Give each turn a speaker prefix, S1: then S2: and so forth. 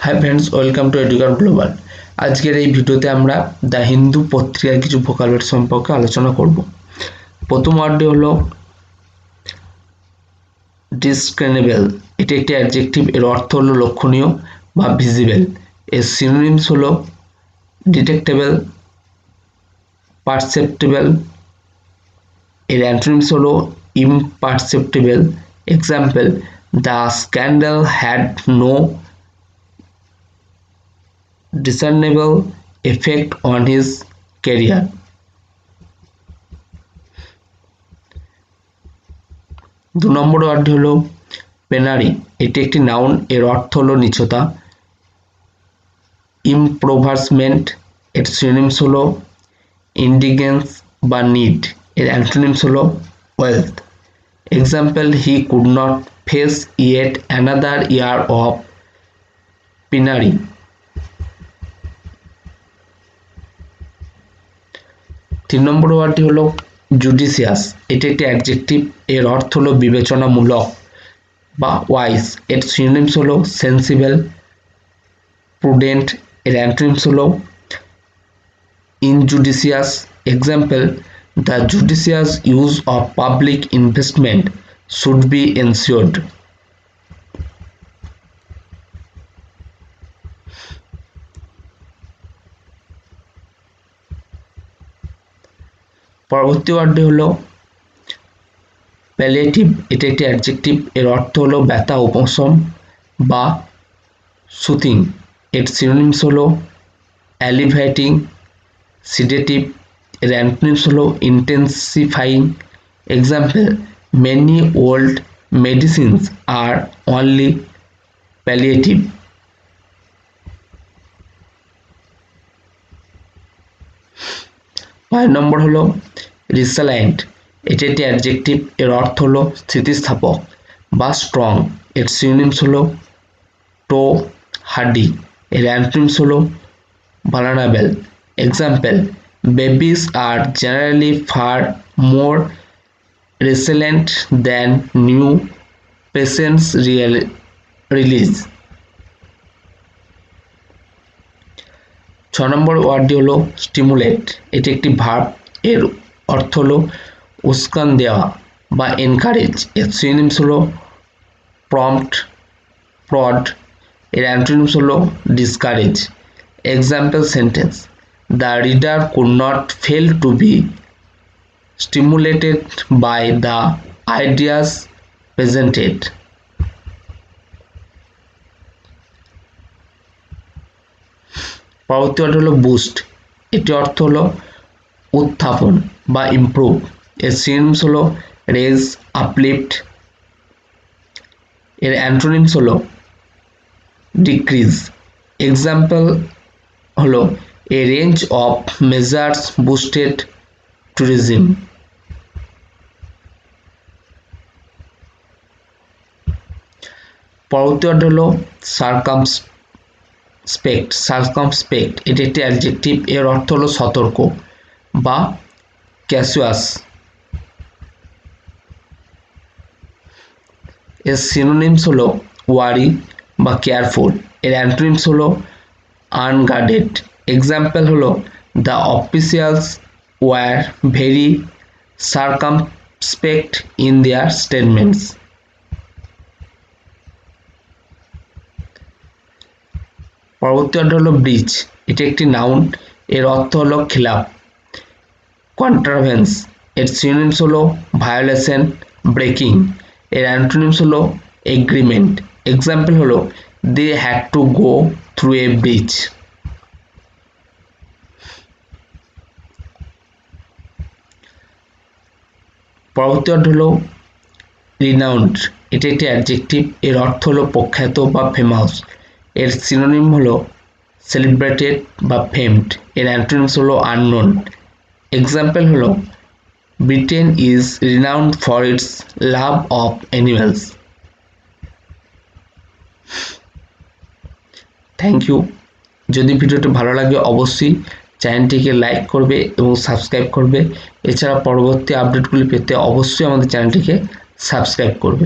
S1: High friends welcome to educate global. आजकेर এই ভিডিওতে আমরা দ্য হিন্দু পত্রিকার কিছু ভোকাবুলারি সম্পর্কে আলোচনা করব। প্রথম ওয়ার্ডটি হলো ডিসক্রিমিনেবল। এটি একটি অ্যাডজেক্টিভ, এর অর্থ হলো লক্ষণীয় বা ভিজিবল। এর সিনোনিমস হলো ডিটেক্টেবল, পারসেপ্টেবল। এর অ্যান্টোনিমস হলো imperceptible. Example, the scandal had no discernible effect on his career. দু নম্বর ওয়ার্ডটি হলো পেনারি। এটি একটি নাউন, এর অর্থ হলো নিচতা। ইমপ্রোভার্সমেন্ট, এর সিনোনিমস হলো ইন্ডিগেন্স বা নিড। এর অ্যান্টোনিমস হলো wealth. Example, he could not face yet another year of penury. তিন নম্বর ওয়ার্ডটি হলো জুডিশিয়াস। এটি একটি অ্যাডজেক্টিভ, এর অর্থ হলো বিবেচনামূলক বা ওয়াইজ। এর সিনোনিমস হলো সেন্সিবল, প্রুডেন্ট। এর অ্যান্টোনিমস হলো injudicious. Example, the judicious use of public investment should be ensured. পরবর্তী ওয়ার্ডটি হলো প্যালিয়েটিভ। এটি একটি অ্যাডজেক্টিভ, এর অর্থ হলো ব্যথা উপশম বা সুথিং। এর সিনোনিমস হলো অ্যালিভেটিং, সিডেটিভ। এর অ্যান্টোনিমস হলো ইন্টেন্সিফাইং। এক্সাম্পল, মেনি ওল্ড মেডিসিনস আর অনলি প্যালিয়েটিভ। পাঁচ নম্বর হলো রিসালায়েন্ট। এটি একটি অ্যাডজেক্টিভ, এর অর্থ হলো স্থিতিস্থাপক বা স্ট্রং। এর সিনোনিমস হলো টো হার্ডি। এর অ্যান্টোনিমস হলো vulnerable. Example, babies are generally far more resilient than new patients realise. ছ নম্বর ওয়ার্ডটি হলো স্টিমুলেট। এটি একটি ভার্ব, এর অর্থ হলো উস্কান দেওয়া বা এনকারেজ। এর সিনোনিমস হলো প্রম্পট, প্রড। এর অ্যান্টোনিমস হলো discourage. Example sentence, the reader could not fail to be stimulated by the ideas presented. পরবর্তী ওয়ার্ড হলো বুস্ট। এটি অর্থ হলো উত্থাপন বা ইমপ্রুভ। এর সিনোনিমস হলো রেজ, আপলিফট। এর অ্যান্টোনিমস হলো ডিক্রিজ। এক্সাম্পল হলো a range of measures boosted tourism. পরবর্তী ওয়ার্ড হলো সার্কামস্পেক্ট। এটি একটি অ্যাডজেক্টিভ, এর অর্থ হলো সতর্ক বা ক্যাসুয়াস। এর সিনোনিমস হলো ওয়ারি বা কেয়ারফুল। এর অ্যান্টোনিমস হলো আনগার্ডেড। এক্সাম্পল হলো the officials were very circumspect in their statements. পরবর্তী ওয়ার্ড হলো ব্রিচ। এটি একটি নাউন, এর অর্থ হলো খিলাফ, কন্ট্রাভেন্স। এর সিনোনিমস হলো ভায়োলেশন, ব্রেকিং। এর অ্যান্টোনিমস হলো এগ্রিমেন্ট। এক্সাম্পল হলো they had to go through a breach. পরবর্তী ওয়ার্ড হলো রিনাউন্ড। এটি একটি অ্যাডজেক্টিভ, এর অর্থ হলো প্রখ্যাত বা ফেমাস। এর সিনোনিম হলো সেলিব্রেটেড বা ফেমড। এর অ্যান্টোনিমস হলো আননোন। এক্সাম্পল হলো Britain is renowned for its love of animals. Thank you. যদি ভিডিওটি ভালো লাগে অবশ্যই চ্যানেলটিকে লাইক করবে এবং সাবস্ক্রাইব করবে। এছাড়া পরবর্তী আপডেটগুলি পেতে অবশ্যই আমাদের চ্যানেলটিকে সাবস্ক্রাইব করবে।